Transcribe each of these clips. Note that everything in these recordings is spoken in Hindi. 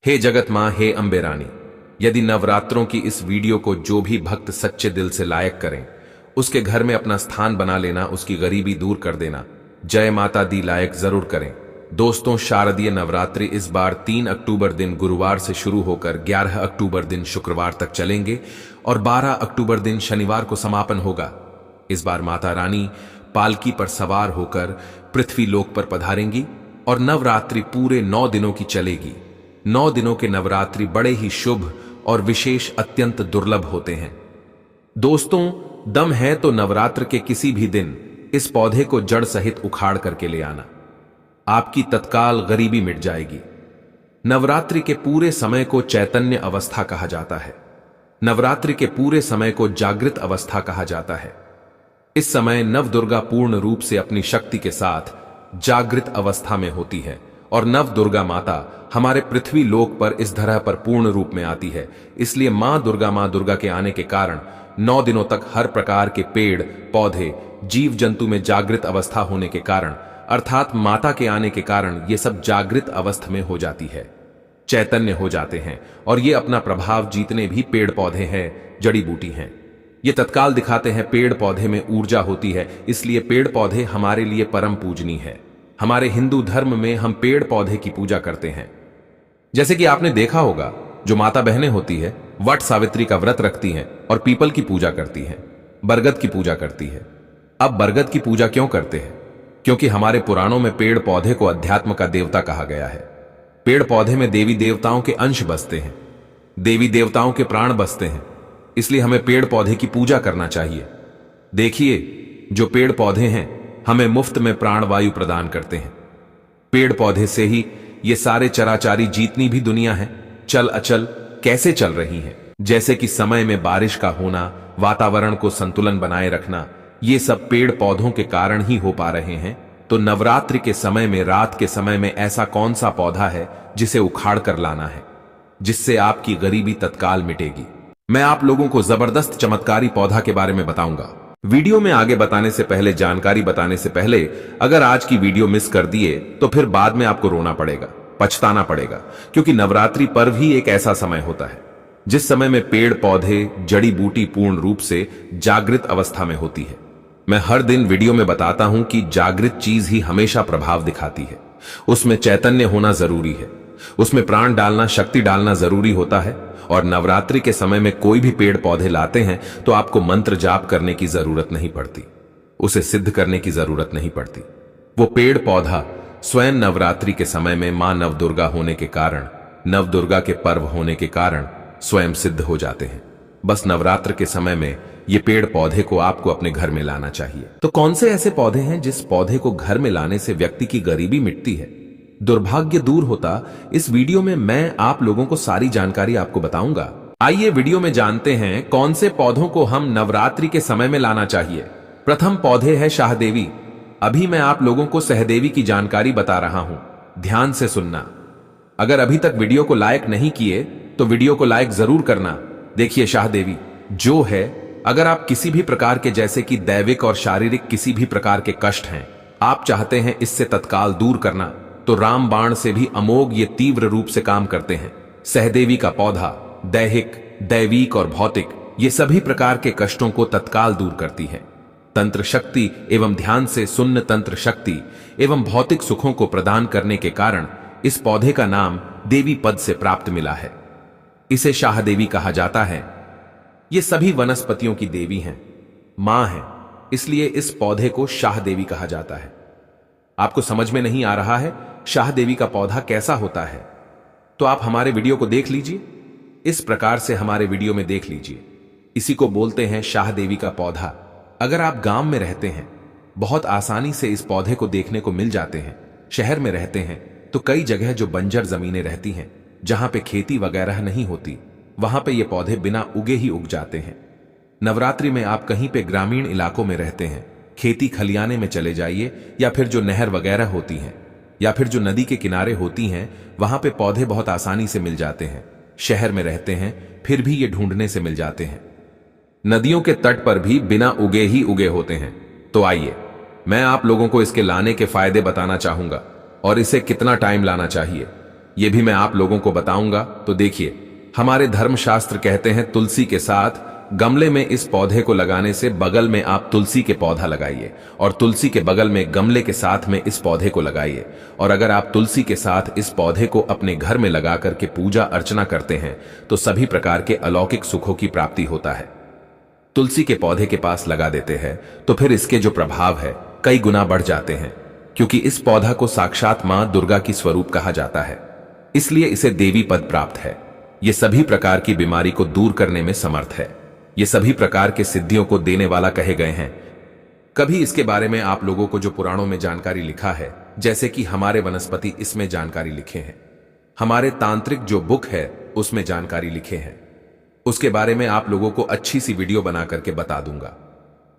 हे जगत मां, हे अंबे रानी, यदि नवरात्रों की इस वीडियो को जो भी भक्त सच्चे दिल से लायक करें, उसके घर में अपना स्थान बना लेना, उसकी गरीबी दूर कर देना। जय माता दी लायक जरूर करें। दोस्तों, शारदीय नवरात्रि इस बार 3 अक्टूबर दिन गुरुवार से शुरू होकर 11 अक्टूबर दिन शुक्रवार तक चलेंगे और 12 अक्टूबर दिन शनिवार को समापन होगा। इस बार माता रानी पालकी पर सवार होकर पृथ्वी लोक पर पधारेंगी और नवरात्रि पूरे 9 दिनों की चलेगी। 9 दिनों के नवरात्रि बड़े ही शुभ और विशेष अत्यंत दुर्लभ होते हैं। दोस्तों, दम है तो नवरात्र के किसी भी दिन इस पौधे को जड़ सहित उखाड़ करके ले आना, आपकी तत्काल गरीबी मिट जाएगी। नवरात्रि के पूरे समय को चैतन्य अवस्था कहा जाता है। नवरात्रि के पूरे समय को जागृत अवस्था कहा जाता है। इस समय नवदुर्गा पूर्ण रूप से अपनी शक्ति के साथ जागृत अवस्था में होती है और नव दुर्गा माता हमारे पृथ्वी लोक पर इस धरा पर पूर्ण रूप में आती है। इसलिए मां दुर्गा के आने के कारण 9 दिनों तक हर प्रकार के पेड़ पौधे जीव जंतु में जागृत अवस्था होने के कारण, अर्थात माता के आने के कारण, ये सब जागृत अवस्था में हो जाती है, चैतन्य हो जाते हैं और ये अपना प्रभाव जीतने भी पेड़ पौधे हैं, जड़ी बूटी हैं, ये तत्काल दिखाते हैं। पेड़ पौधे में ऊर्जा होती है, इसलिए पेड़ पौधे हमारे लिए परम पूजनीय है। हमारे हिंदू धर्म में हम पेड़ पौधे की पूजा करते हैं। जैसे कि आपने देखा होगा, जो माता बहनें होती है वट सावित्री का व्रत रखती हैं और पीपल की पूजा करती हैं, बरगद की पूजा करती है। अब बरगद की पूजा क्यों करते हैं? क्योंकि हमारे पुराणों में पेड़ पौधे को अध्यात्म का देवता कहा गया है। पेड़ पौधे में देवी देवताओं के अंश बसते हैं, देवी देवताओं के प्राण बसते हैं, इसलिए हमें पेड़ पौधे की पूजा करना चाहिए। देखिए, जो पेड़ पौधे हैं हमें मुफ्त में प्राण वायु प्रदान करते हैं। पेड़ पौधे से ही ये सारे चराचारी जितनी भी दुनिया है चल अचल कैसे चल रही है। जैसे कि समय में बारिश का होना, वातावरण को संतुलन बनाए रखना, ये सब पेड़ पौधों के कारण ही हो पा रहे हैं। तो नवरात्रि के समय में, रात के समय में ऐसा कौन सा पौधा है जिसे उखाड़ कर लाना है, जिससे आपकी गरीबी तत्काल मिटेगी? मैं आप लोगों को जबरदस्त चमत्कारी पौधा के बारे में बताऊंगा। वीडियो में आगे बताने से पहले, जानकारी बताने से पहले, अगर आज की वीडियो मिस कर दिए तो फिर बाद में आपको रोना पड़ेगा, पछताना पड़ेगा, क्योंकि नवरात्रि पर्व ही एक ऐसा समय होता है जिस समय में पेड़ पौधे जड़ी बूटी पूर्ण रूप से जागृत अवस्था में होती है। मैं हर दिन वीडियो में बताता हूं कि जागृत चीज ही हमेशा प्रभाव दिखाती है। उसमें चैतन्य होना जरूरी है, उसमें प्राण डालना, शक्ति डालना जरूरी होता है। और नवरात्रि के समय में कोई भी पेड़ पौधे लाते हैं तो आपको मंत्र जाप करने की जरूरत नहीं पड़ती, उसे सिद्ध करने की जरूरत नहीं पड़ती। वो पेड़ पौधा स्वयं नवरात्रि के समय में मां नवदुर्गा होने के कारण, नवदुर्गा के पर्व होने के कारण स्वयं सिद्ध हो जाते हैं। बस नवरात्र के समय में ये पेड़ पौधे को आपको अपने घर में लाना चाहिए। तो कौन से ऐसे पौधे हैं जिस पौधे को घर में लाने से व्यक्ति की गरीबी मिटती है, दुर्भाग्य दूर होता? इस वीडियो में मैं आप लोगों को सारी जानकारी आपको बताऊंगा। आइए वीडियो में जानते हैं कौन से पौधों को हम नवरात्रि के समय में लाना चाहिए। प्रथम पौधे है शाहदेवी। अभी मैं आप लोगों को सहदेवी की जानकारी बता रहा हूं, ध्यान से सुनना। अगर अभी तक वीडियो को लाइक नहीं किए तो वीडियो को लाइक जरूर करना। देखिए, शाहदेवी जो है, अगर आप किसी भी प्रकार के, जैसे कि दैविक और शारीरिक किसी भी प्रकार के कष्ट हैं, आप चाहते हैं इससे तत्काल दूर करना, तो राम बाण से भी अमोघ ये तीव्र रूप से काम करते हैं। सहदेवी का पौधा दैहिक, दैविक और भौतिक ये सभी प्रकार के कष्टों को तत्काल दूर करती है। तंत्र शक्ति एवं ध्यान से सुन्न तंत्र शक्ति एवं भौतिक सुखों को प्रदान करने के कारण इस पौधे का नाम देवी पद से प्राप्त मिला है। इसे शाहदेवी कहा जाता है। ये सभी वनस्पतियों की देवी हैं, मां है, इसलिए इस पौधे को शाहदेवी कहा जाता है। आपको समझ में नहीं आ रहा है शाहदेवी का पौधा कैसा होता है, तो आप हमारे वीडियो को देख लीजिए। इस प्रकार से हमारे वीडियो में देख लीजिए। इसी को बोलते हैं शाहदेवी का पौधा। अगर आप गांव में रहते हैं, बहुत आसानी से इस पौधे को देखने को मिल जाते हैं। शहर में रहते हैं तो कई जगह जो बंजर जमीनें रहती हैं, जहां पे खेती वगैरह नहीं होती, वहां पे ये पौधे बिना उगे ही उग जाते हैं। नवरात्रि में आप कहीं पे ग्रामीण इलाकों में रहते हैं, खेती खलियाने में चले जाइए, या फिर जो नहर वगैरह होती हैं, या फिर जो नदी के किनारे होती हैं, वहां पे पौधे बहुत आसानी से मिल जाते हैं। शहर में रहते हैं फिर भी ये ढूंढने से मिल जाते हैं। नदियों के तट पर भी बिना उगे ही उगे होते हैं। तो आइए मैं आप लोगों को इसके लाने के फायदे बताना चाहूंगा और इसे कितना टाइम लाना चाहिए। ये भी मैं आप लोगों को बताऊंगा। तो देखिए, हमारे धर्मशास्त्र कहते हैं तुलसी के साथ गमले में इस पौधे को लगाने से बगल में आप तुलसी के पौधा लगाइए और तुलसी के बगल में गमले के साथ में इस पौधे को लगाइए। और अगर आप तुलसी के साथ इस पौधे को अपने घर में लगा करके पूजा अर्चना करते हैं तो सभी प्रकार के अलौकिक सुखों की प्राप्ति होता है। तुलसी के पौधे के पास लगा देते हैं तो फिर इसके जो प्रभाव है कई गुना बढ़ जाते हैं, क्योंकि इस पौधा को साक्षात मां दुर्गा की स्वरूप कहा जाता है, इसलिए इसे देवी पद प्राप्त है। ये सभी प्रकार की बीमारी को दूर करने में समर्थ है। ये सभी प्रकार के सिद्धियों को देने वाला कहे गए हैं। कभी इसके बारे में आप लोगों को जो पुराणों में जानकारी लिखा है, जैसे कि हमारे वनस्पति इसमें जानकारी लिखे हैं, हमारे तांत्रिक जो बुक है उसमें जानकारी लिखे हैं, उसके बारे में आप लोगों को अच्छी सी वीडियो बना करके बता दूंगा।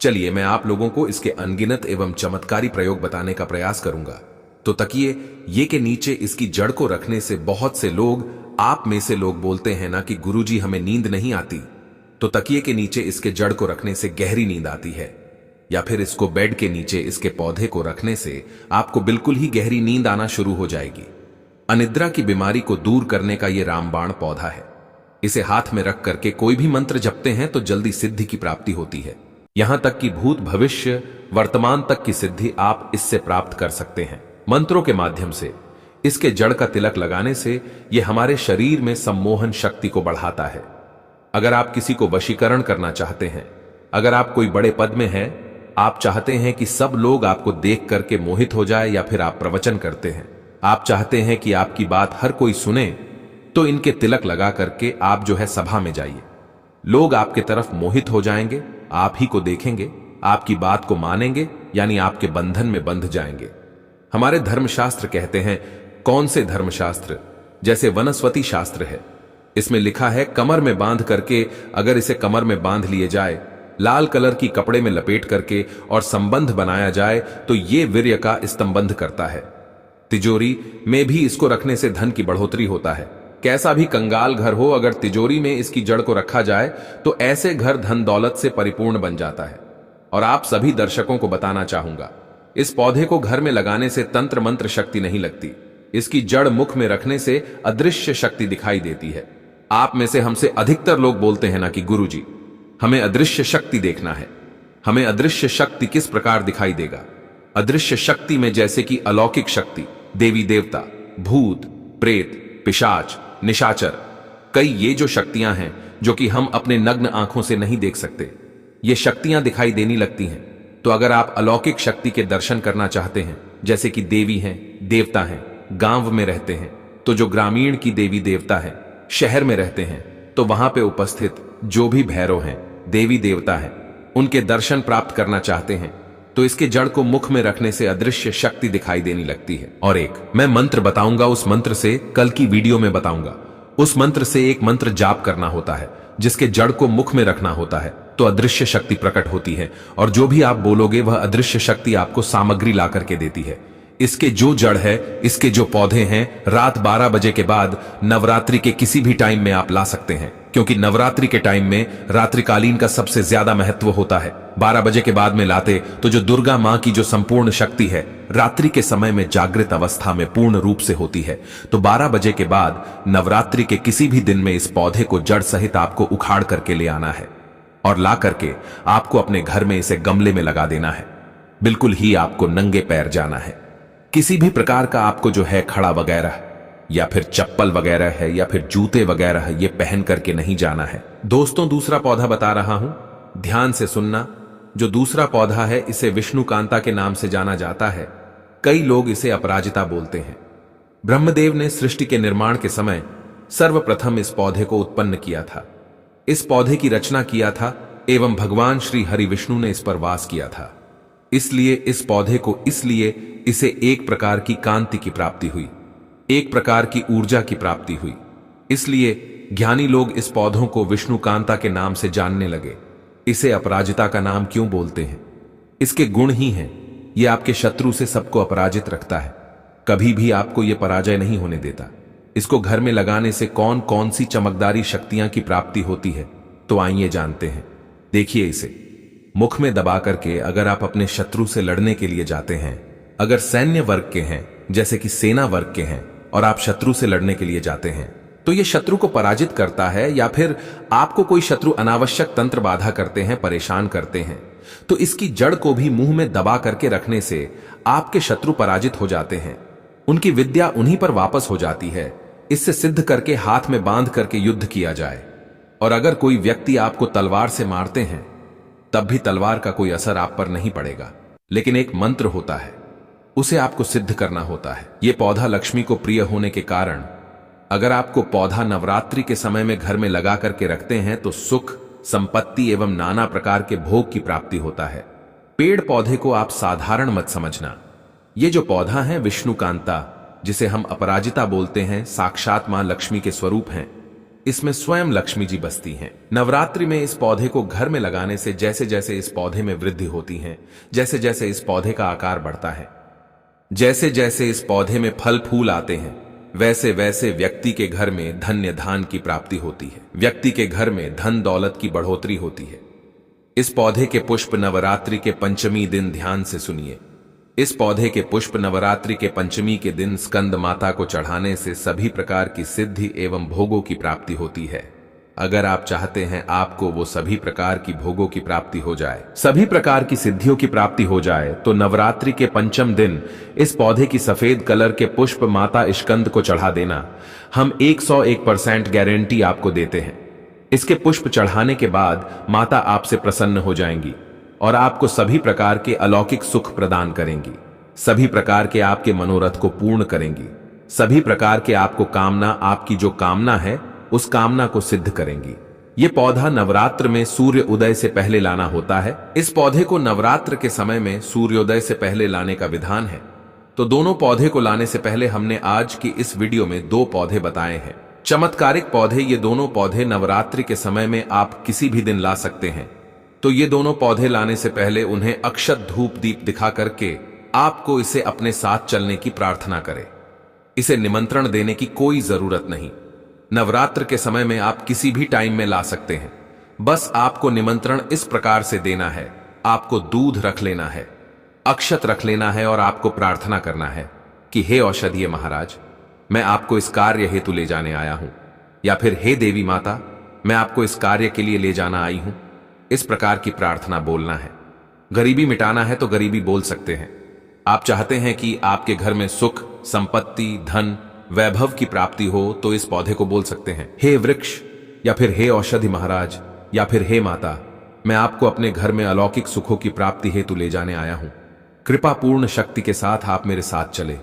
चलिए मैं आप लोगों को इसके अनगिनत एवं चमत्कारी प्रयोग बताने का प्रयास करूंगा। तो तकिए ये के नीचे इसकी जड़ को रखने से बहुत से लोग, आप में से लोग बोलते हैं ना कि गुरुजी हमें नींद नहीं आती, तो तकिए के नीचे इसके जड़ को रखने से गहरी नींद आती है। या फिर इसको बेड के नीचे इसके पौधे को रखने से आपको बिल्कुल ही गहरी नींद आना शुरू हो जाएगी। अनिद्रा की बीमारी को दूर करने का यह रामबाण पौधा है। इसे हाथ में रख करके कोई भी मंत्र जपते हैं तो जल्दी सिद्धि की प्राप्ति होती है। यहां तक कि भूत भविष्य वर्तमान तक की सिद्धि आप इससे प्राप्त कर सकते हैं मंत्रों के माध्यम से। इसके जड़ का तिलक लगाने से यह हमारे शरीर में सम्मोहन शक्ति को बढ़ाता है। अगर आप किसी को वशीकरण करना चाहते हैं, अगर आप कोई बड़े पद में हैं, आप चाहते हैं कि सब लोग आपको देख करके मोहित हो जाए, या फिर आप प्रवचन करते हैं, आप चाहते हैं कि आपकी बात हर कोई सुने, तो इनके तिलक लगा करके आप जो है सभा में जाइए। लोग आपके तरफ मोहित हो जाएंगे, आप ही को देखेंगे, आपकी बात को मानेंगे, यानी आपके बंधन में बंध जाएंगे। हमारे धर्मशास्त्र कहते हैं, कौन से धर्मशास्त्र? जैसे वनस्पति शास्त्र है, इसमें लिखा है कमर में बांध करके, अगर इसे कमर में बांध लिए जाए, लाल कलर की कपड़े में लपेट करके और संबंध बनाया जाए तो ये वीर्य का स्तंभंध करता है। तिजोरी में भी इसको रखने से धन की बढ़ोतरी होता है। कैसा भी कंगाल घर हो, अगर तिजोरी में इसकी जड़ को रखा जाए तो ऐसे घर धन दौलत से परिपूर्ण बन जाता है। और आप सभी दर्शकों को बताना चाहूंगा, इस पौधे को घर में लगाने से तंत्र मंत्र शक्ति नहीं लगती। इसकी जड़ मुख में रखने से अदृश्य शक्ति दिखाई देती है। आप में से हमसे अधिकतर लोग बोलते हैं ना कि गुरुजी हमें अदृश्य शक्ति देखना है। हमें अदृश्य शक्ति किस प्रकार दिखाई देगा? अदृश्य शक्ति में जैसे कि अलौकिक शक्ति, देवी देवता, भूत प्रेत, पिशाच, निशाचर, कई ये जो शक्तियां हैं जो कि हम अपने नग्न आंखों से नहीं देख सकते, ये शक्तियां दिखाई देनी लगती हैं। तो अगर आप अलौकिक शक्ति के दर्शन करना चाहते हैं, जैसे कि देवी हैं, देवता हैं, गांव में रहते हैं तो जो ग्रामीण की देवी देवता है, शहर में रहते हैं तो वहां पे उपस्थित जो भी भैरव हैं, देवी देवता हैं, उनके दर्शन प्राप्त करना चाहते हैं तो इसके जड़ को मुख में रखने से अदृश्य शक्ति दिखाई देनी लगती है। और एक मैं मंत्र बताऊंगा, उस मंत्र से कल की वीडियो में बताऊंगा। उस मंत्र से एक मंत्र जाप करना होता है, जिसके जड़ को मुख में रखना होता है तो अदृश्य शक्ति प्रकट होती है, और जो भी आप बोलोगे वह अदृश्य शक्ति आपको सामग्री ला करके देती है। इसके जो जड़ है, इसके जो पौधे हैं, रात 12 बजे के बाद नवरात्रि के किसी भी टाइम में आप ला सकते हैं, क्योंकि नवरात्रि के टाइम में रात्रिकालीन का सबसे ज्यादा महत्व होता है। 12 बजे के बाद में लाते तो जो दुर्गा मां की जो संपूर्ण शक्ति है रात्रि के समय में जागृत अवस्था में पूर्ण रूप से होती है। तो 12 बजे के बाद नवरात्रि के किसी भी दिन में इस पौधे को जड़ सहित आपको उखाड़ करके ले आना है और ला करके आपको अपने घर में इसे गमले में लगा देना है। बिल्कुल ही आपको नंगे पैर जाना है। किसी भी प्रकार का आपको जो है खड़ा वगैरह या फिर चप्पल वगैरह है या फिर जूते वगैरह है, ये पहन करके नहीं जाना है। दोस्तों, दूसरा पौधा बता रहा हूं, ध्यान से सुनना। जो दूसरा पौधा है इसे विष्णुकांता के नाम से जाना जाता है। कई लोग इसे अपराजिता बोलते हैं। ब्रह्मदेव ने सृष्टि के निर्माण के समय सर्वप्रथम इस पौधे को उत्पन्न किया था। इस पौधे की रचना किया था एवं भगवान श्री हरि विष्णु ने इस पर वास किया था। इसलिए इस पौधे को, इसलिए इसे एक प्रकार की कांति की प्राप्ति हुई, एक प्रकार की ऊर्जा की प्राप्ति हुई। इसलिए ज्ञानी लोग इस पौधों को विष्णुकांता के नाम से जानने लगे। इसे अपराजिता का नाम क्यों बोलते हैं? इसके गुण ही हैं, ये आपके शत्रु से सबको अपराजित रखता है, कभी भी आपको यह पराजय नहीं होने देता। इसको घर में लगाने से कौन कौन सी चमकदारी शक्तियां की प्राप्ति होती है, तो आइए जानते हैं। देखिए, इसे मुख में दबा करके अगर आप अपने शत्रु से लड़ने के लिए जाते हैं, अगर सैन्य वर्ग के हैं, जैसे कि सेना वर्ग के हैं, और आप शत्रु से लड़ने के लिए जाते हैं तो ये शत्रु को पराजित करता है, या फिर आपको कोई शत्रु अनावश्यक तंत्र बाधा करते हैं, परेशान करते हैं, तो इसकी जड़ को भी मुंह में दबा करके रखने से आपके शत्रु पराजित हो जाते हैं। उनकी विद्या उन्हीं पर वापस हो जाती है। इससे सिद्ध करके हाथ में बांध करके युद्ध किया जाए। और अगर कोई व्यक्ति आपको तलवार से मारते हैं तब भी तलवार का कोई असर आप पर नहीं पड़ेगा, लेकिन एक मंत्र होता है, उसे आपको सिद्ध करना होता है। यह पौधा लक्ष्मी को प्रिय होने के कारण अगर आपको पौधा नवरात्रि के समय में घर में लगा करके रखते हैं तो सुख, संपत्ति एवं नाना प्रकार के भोग की प्राप्ति होता है। पेड़ पौधे को आप साधारण मत समझना। ये जो पौधा है विष्णुकांता, जिसे हम अपराजिता बोलते हैं, साक्षात मां लक्ष्मी के स्वरूप हैं। इसमें स्वयं लक्ष्मी जी बसती हैं। नवरात्रि में इस पौधे को घर में लगाने से जैसे जैसे इस पौधे में वृद्धि होती है, जैसे जैसे इस पौधे का आकार बढ़ता है, जैसे जैसे इस पौधे में फल फूल आते हैं, वैसे वैसे व्यक्ति के घर में धन्य धान की प्राप्ति होती है। व्यक्ति के घर में धन दौलत की बढ़ोतरी होती है। इस पौधे के पुष्प नवरात्रि के पंचमी दिन ध्यान से सुनिए। इस पौधे के पुष्प नवरात्रि के पंचमी के दिन स्कंद माता को चढ़ाने से सभी प्रकार की सिद्धि एवं भोगों की प्राप्ति होती है। अगर आप चाहते हैं आपको वो सभी प्रकार की भोगों की प्राप्ति हो जाए, सभी प्रकार की सिद्धियों की प्राप्ति हो जाए, तो नवरात्रि के पंचम दिन इस पौधे की सफेद कलर के पुष्प माता स्कंद को चढ़ा देना। हम 101% गारंटी आपको देते हैं। इसके पुष्प चढ़ाने के बाद माता आपसे प्रसन्न हो जाएंगी और आपको सभी प्रकार के अलौकिक सुख प्रदान करेंगी। सभी प्रकार के आपके मनोरथ को पूर्ण करेंगी। सभी प्रकार के आपको कामना, आपकी जो कामना है उस कामना को सिद्ध करेंगी। ये पौधा नवरात्र में सूर्य उदय से पहले लाना होता है। इस पौधे को नवरात्र के समय में सूर्योदय से पहले लाने का विधान है। तो दोनों पौधे को लाने से पहले हमने आज की इस वीडियो में 2 पौधे बताए हैं, चमत्कारिक पौधे। ये दोनों पौधे नवरात्रि के समय में आप किसी भी दिन ला सकते हैं। तो ये दोनों पौधे लाने से पहले उन्हें अक्षत धूप दीप दिखा करके आपको इसे अपने साथ चलने की प्रार्थना करें। इसे निमंत्रण देने की कोई जरूरत नहीं। नवरात्र के समय में आप किसी भी टाइम में ला सकते हैं। बस आपको निमंत्रण इस प्रकार से देना है, आपको दूध रख लेना है, अक्षत रख लेना है और आपको प्रार्थना करना है कि हे औषधीय महाराज, मैं आपको इस कार्य हेतु ले जाने आया हूं, या फिर हे देवी माता, मैं आपको इस कार्य के लिए ले जाना आई हूं। इस प्रकार की प्रार्थना बोलना है। गरीबी मिटाना है तो गरीबी बोल सकते हैं। आप चाहते हैं कि आपके घर में सुख, संपत्ति, धन, वैभव की प्राप्ति हो तो इस पौधे को बोल सकते हैं, हे वृक्ष, या फिर हे औषधि महाराज, या फिर हे माता, मैं आपको अपने घर में अलौकिक सुखों की प्राप्ति हेतु ले जाने आया हूं। कृपा पूर्ण शक्ति के साथ आप मेरे साथ चले।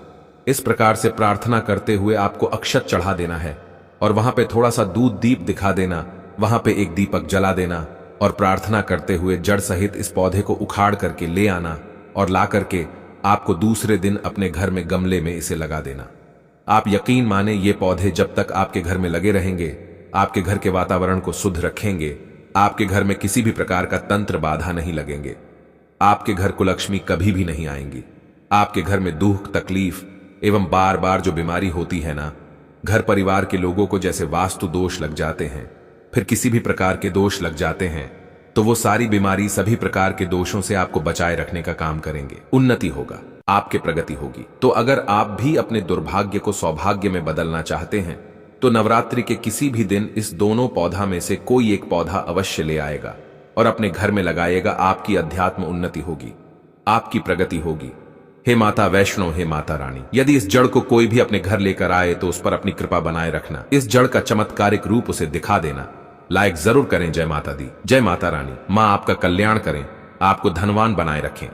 इस प्रकार से प्रार्थना करते हुए आपको अक्षत चढ़ा देना है और वहां पे थोड़ा सा दूध दीप दिखा देना, वहां पे एक दीपक जला देना और प्रार्थना करते हुए जड़ सहित इस पौधे को उखाड़ करके ले आना और ला करके आपको दूसरे दिन अपने घर में गमले में इसे लगा देना। आप यकीन माने ये पौधे जब तक आपके घर में लगे रहेंगे, आपके घर के वातावरण को शुद्ध रखेंगे। आपके घर में किसी भी प्रकार का तंत्र बाधा नहीं लगेंगे। आपके घर को लक्ष्मी कभी भी नहीं आएंगी। आपके घर में दुख, तकलीफ एवं बार बार जो बीमारी होती है ना, घर परिवार के लोगों को जैसे वास्तु दोष लग जाते हैं, फिर किसी भी प्रकार के दोष लग जाते हैं, तो वो सारी बीमारी सभी प्रकार के दोषों से आपको बचाए रखने का काम करेंगे। उन्नति होगा, आपकी प्रगति होगी। तो अगर आप भी अपने दुर्भाग्य को सौभाग्य में बदलना चाहते हैं तो नवरात्रि के किसी भी दिन इस दोनों पौधा में से कोई एक पौधा अवश्य ले आएगा और अपने घर में लगाएगा। आपकी अध्यात्म उन्नति होगी, आपकी प्रगति होगी। हे माता वैष्णो, हे माता रानी, यदि इस जड़ को कोई भी अपने घर लेकर आए तो उस पर अपनी कृपा बनाए रखना। इस जड़ का चमत्कारिक रूप उसे दिखा देना। लाइक जरूर करें। जय माता दी, जय माता रानी। मां आपका कल्याण करें, आपको धनवान बनाए रखें।